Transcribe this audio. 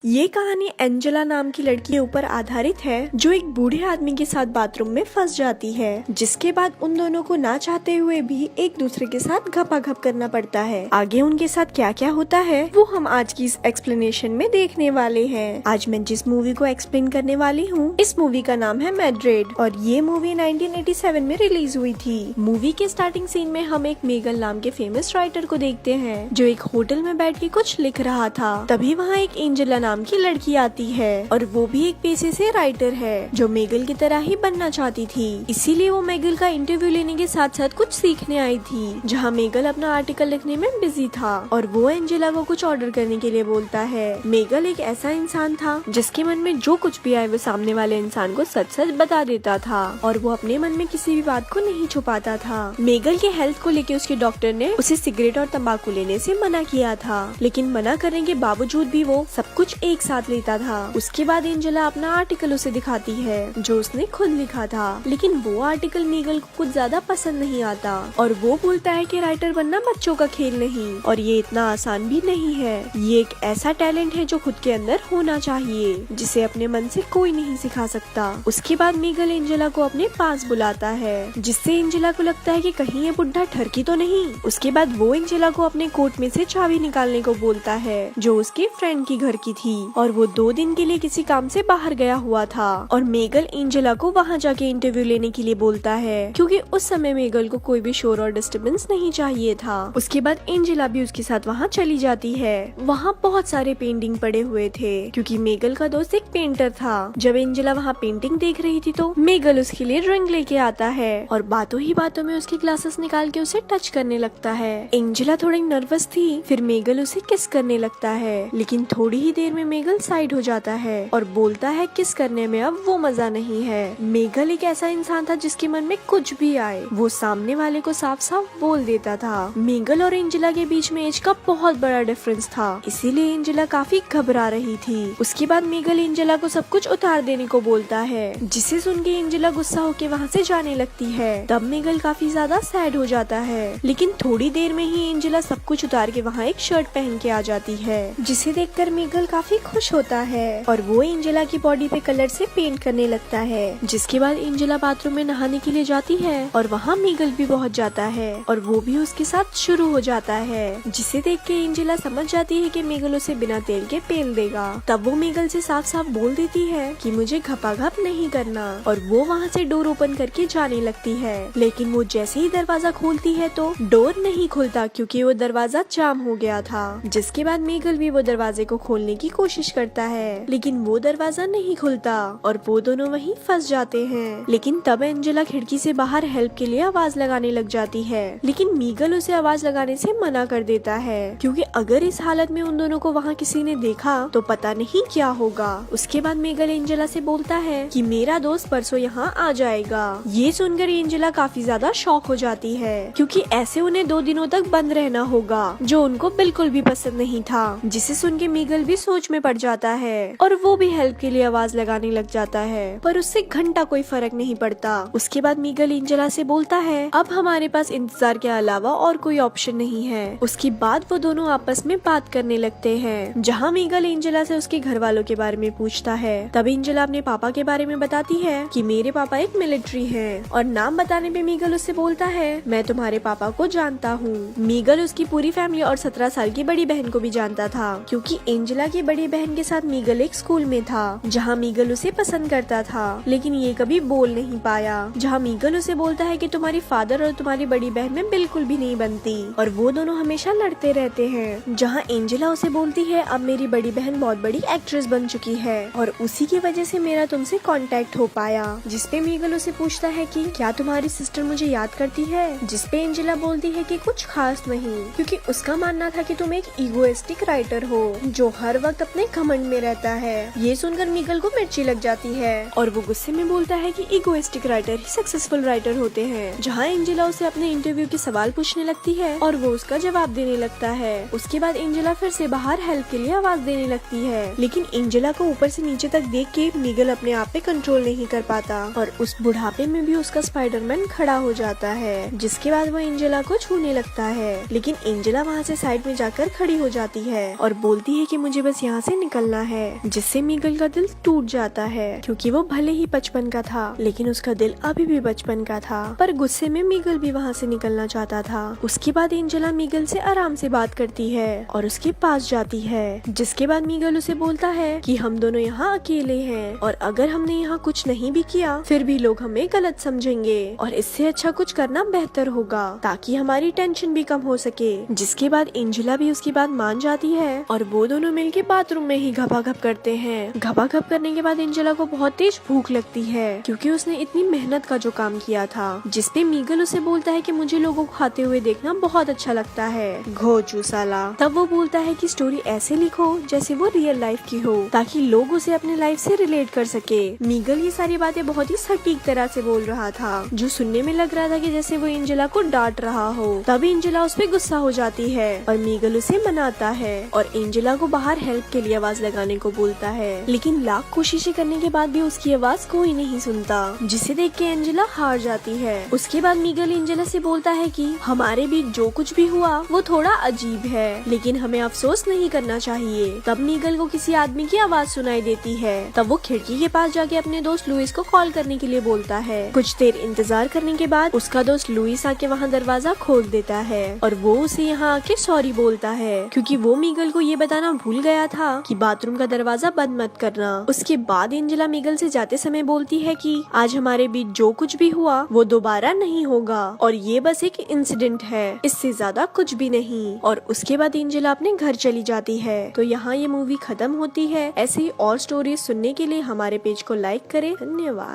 ये कहानी एंजेला नाम की लड़की के ऊपर आधारित है जो एक बूढ़े आदमी के साथ बाथरूम में फंस जाती है, जिसके बाद उन दोनों को ना चाहते हुए भी एक दूसरे के साथ घपाघप करना पड़ता है। आगे उनके साथ क्या क्या होता है वो हम आज की इस एक्सप्लेनेशन में देखने वाले हैं। आज मैं जिस मूवी को एक्सप्लेन करने वाली हूँ, इस मूवी का नाम है मैड्रिड और ये मूवी 1987 में रिलीज हुई थी। मूवी के स्टार्टिंग सीन में हम एक मेगल नाम के फेमस राइटर को देखते हैं जो एक होटल में बैठ के कुछ लिख रहा था। तभी वहाँ एक एंजेला नाम की लड़की आती है और वो भी एक पेशे से राइटर है जो मेगल की तरह ही बनना चाहती थी। इसीलिए वो मेगल का इंटरव्यू लेने के साथ साथ कुछ सीखने आई थी, जहाँ मेगल अपना आर्टिकल लिखने में बिजी था और वो एंजेला को कुछ ऑर्डर करने के लिए बोलता है। मेगल एक ऐसा इंसान था जिसके मन में जो कुछ भी आए वो सामने वाले इंसान को सच सच बता देता था और वो अपने मन में किसी भी बात को नहीं छुपाता था। मेगल के हेल्थ को लेकर उसके डॉक्टर ने उसे सिगरेट और तंबाकू लेने से मना किया था, लेकिन मना करने के बावजूद भी वो सब कुछ एक साथ लेता था। उसके बाद एंजेला अपना आर्टिकल उसे दिखाती है जो उसने खुद लिखा था, लेकिन वो आर्टिकल मेगल को कुछ ज्यादा पसंद नहीं आता और वो बोलता है कि राइटर बनना बच्चों का खेल नहीं और ये इतना आसान भी नहीं है। ये एक ऐसा टैलेंट है जो खुद के अंदर होना चाहिए, जिसे अपने मन से कोई नहीं सिखा सकता। उसके बाद मेगल एंजेला को अपने पास बुलाता है, जिससे एंजेला को लगता है कि कहीं ये बुढ़ा ठरकी तो नहीं। उसके बाद वो एंजेला को अपने कोट में से चाबी निकालने को बोलता है जो उसके फ्रेंड की घर की थी और वो 2 दिन के लिए किसी काम से बाहर गया हुआ था और मेगल एंजेला को वहाँ जाके इंटरव्यू लेने के लिए बोलता है, क्योंकि उस समय मेगल को कोई भी शोर और डिस्टर्बेंस नहीं चाहिए था। उसके बाद एंजेला भी उसके साथ वहाँ चली जाती है। वहाँ बहुत सारे पेंटिंग पड़े हुए थे क्योंकि मेगल का दोस्त एक पेंटर था। जब एंजेला वहाँ पेंटिंग देख रही थी तो मेगल उसके लिए ड्राइंग लेके आता है और बातों ही बातों में उसके ग्लासेस निकाल के उसे टच करने लगता है। एंजेला थोड़ी नर्वस थी, फिर मेगल उसे किस करने लगता है, लेकिन थोड़ी ही देर में मेगल साइड हो जाता है और बोलता है किस करने में अब वो मजा नहीं है। मेगल एक ऐसा इंसान था जिसके मन में कुछ भी आए वो सामने वाले को साफ साफ बोल देता था। मेगल और एंजेला के बीच में एज का बहुत बड़ा डिफरेंस था, इसीलिए एंजेला काफी घबरा रही थी। उसके बाद मेगल एंजेला को सब कुछ उतार देने को बोलता है, जिसे सुन के एंजेला गुस्सा होके वहाँ से जाने लगती है। तब मेगल काफी ज्यादा सैड हो जाता है, लेकिन थोड़ी देर में ही एंजेला सब कुछ उतार के वहाँ एक शर्ट पहन के आ जाती है, जिसे देखकर मेगल काफी खुश होता है और वो एंजेला की बॉडी पे कलर से पेंट करने लगता है। जिसके बाद एंजेला बाथरूम में नहाने के लिए जाती है और वहाँ मेगल भी पहुँच जाता है और वो भी उसके साथ शुरू हो जाता है, जिसे देख के एंजेला समझ जाती है कि मेगल उसे बिना तेल के पेल देगा। तब वो मेगल से साफ साफ बोल देती है कि मुझे घपाघप नहीं करना और वो वहाँ से डोर ओपन करके जाने लगती है, लेकिन वो जैसे ही दरवाजा खोलती है तो डोर नहीं खुलता क्योंकि वो दरवाजा जाम हो गया था। जिसके बाद मेगल भी वो दरवाजे को खोलने की कोशिश करता है, लेकिन वो दरवाजा नहीं खुलता और वो दोनों वहीं फंस जाते हैं। लेकिन तब एंजेला खिड़की से बाहर हेल्प के लिए आवाज लगाने लग जाती है, लेकिन मेगल उसे आवाज लगाने से मना कर देता है क्योंकि अगर इस हालत में उन दोनों को वहाँ किसी ने देखा तो पता नहीं क्या होगा। उसके बाद मेगल एंजेला से बोलता है कि मेरा दोस्त परसों यहाँ आ जाएगा। ये सुनकर एंजेला काफी ज्यादा शॉक हो जाती है क्योंकि ऐसे उन्हें 2 दिनों तक बंद रहना होगा जो उनको बिल्कुल भी पसंद नहीं था, जिसे सुन के मेगल भी सोच में पड़ जाता है और वो भी हेल्प के लिए आवाज लगाने लग जाता है, पर उससे घंटा कोई फर्क नहीं पड़ता। उसके बाद मेगल एंजेला से बोलता है अब हमारे पास इंतजार के अलावा और कोई ऑप्शन नहीं है। उसके बाद वो दोनों आपस में बात करने लगते हैं, जहाँ मेगल एंजेला से उसके घर वालों के बारे में पूछता है। तब एंजेला अपने पापा के बारे में बताती है कि मेरे पापा एक मिलिट्री हैं और नाम बताने पे मेगल उससे बोलता है मैं तुम्हारे पापा को जानता हूँ। मेगल उसकी पूरी फैमिली और 17 साल की बड़ी बहन को भी जानता था क्योंकि एंजेला की बड़ी बहन के साथ मेगल एक स्कूल में था जहाँ मेगल उसे पसंद करता था, लेकिन ये कभी बोल नहीं पाया। जहाँ मेगल उसे बोलता है कि तुम्हारी फादर और तुम्हारी बड़ी बहन में बिल्कुल भी नहीं बनती और वो दोनों हमेशा लड़ते रहते हैं। जहाँ एंजेला उसे बोलती है अब मेरी बड़ी बहन बहुत बड़ी एक्ट्रेस बन चुकी है और उसी की वजह से मेरा तुमसे कांटेक्ट हो पाया। जिसपे मेगल उसे पूछता है कि क्या तुम्हारी सिस्टर मुझे याद करती है, जिसपे एंजेला बोलती है कि कुछ खास नहीं, क्योंकि उसका मानना था कि तुम एक इगोइस्टिक राइटर हो जो हर वक्त अपने घमंड में रहता है। ये सुनकर मेगल को मिर्ची लग जाती है और वो गुस्से में बोलता है कि इगोइस्टिक राइटर ही सक्सेसफुल राइटर होते हैं। जहाँ एंजेला उसे अपने इंटरव्यू के सवाल पूछने लगती है और वो उसका जवाब देने लगता है। उसके बाद एंजेला फिर से बाहर हेल्प के लिए आवाज देने लगती है, लेकिन एंजेला को ऊपर से नीचे तक देख के मेगल अपने आप पे कंट्रोल नहीं कर पाता और उस बुढ़ापे में भी उसका स्पाइडरमैन खड़ा हो जाता है। जिसके बाद वो एंजेला को छूने लगता है, लेकिन एंजेला वहाँ से साइड में जाकर खड़ी हो जाती है और बोलती है कि मुझे बस यहाँ यहाँ से निकलना है, जिससे मीगल का दिल टूट जाता है क्योंकि वो भले ही बचपन का था लेकिन उसका दिल अभी भी बचपन का था। पर गुस्से में मीगल भी वहाँ से निकलना चाहता था। उसके बाद एंजेला मीगल से आराम से बात करती है और उसके पास जाती है, जिसके बाद मीगल उसे बोलता है कि हम दोनों यहाँ अकेले हैं और अगर हमने यहाँ कुछ नहीं भी किया फिर भी लोग हमें गलत समझेंगे और इससे अच्छा कुछ करना बेहतर होगा ताकि हमारी टेंशन भी कम हो सके। जिसके बाद एंजेला भी उसकी बात मान जाती है और वो दोनों मिलके बाथरूम में ही घपाघप करते हैं। घपाघप करने के बाद एंजेला को बहुत तेज भूख लगती है क्योंकि उसने इतनी मेहनत का जो काम किया था, जिसपे मीगल उसे बोलता है कि मुझे लोगों को खाते हुए देखना बहुत अच्छा लगता है, घोचू साला। तब वो बोलता है कि स्टोरी ऐसे लिखो जैसे वो रियल लाइफ की हो ताकि लोग उसे अपने लाइफ से रिलेट कर सके। मीगल ये सारी बातें बहुत ही सटीक तरह से बोल रहा था जो सुनने में लग रहा था कि जैसे वो एंजेला को डांट रहा हो। तब एंजेला उस पे गुस्सा हो जाती है और मीगल उसे मनाता है और एंजेला को बाहर हेल्प के लिए आवाज लगाने को बोलता है, लेकिन लाख कोशिशें करने के बाद भी उसकी आवाज कोई नहीं सुनता, जिसे देख के एंजेला हार जाती है। उसके बाद मीगल एंजेला से बोलता है कि हमारे बीच जो कुछ भी हुआ वो थोड़ा अजीब है लेकिन हमें अफसोस नहीं करना चाहिए। तब मीगल को किसी आदमी की आवाज सुनाई देती है। तब वो खिड़की के पास जाके अपने दोस्त लुइस को कॉल करने के लिए बोलता है। कुछ देर इंतजार करने के बाद उसका दोस्त लुइस आके वहाँ दरवाजा खोल देता है और वो उसे यहाँ आके सॉरी बोलता है क्योंकि वो मीगल को ये बताना भूल गया था कि बाथरूम का दरवाजा बंद मत करना। उसके बाद एंजेला मीगल से जाते समय बोलती है कि आज हमारे बीच जो कुछ भी हुआ वो दोबारा नहीं होगा और ये बस एक इंसिडेंट है, इससे ज्यादा कुछ भी नहीं। और उसके बाद एंजेला अपने घर चली जाती है। तो यहाँ ये मूवी खत्म होती है। ऐसे ही और स्टोरीज सुनने के लिए हमारे पेज को लाइक करें। धन्यवाद।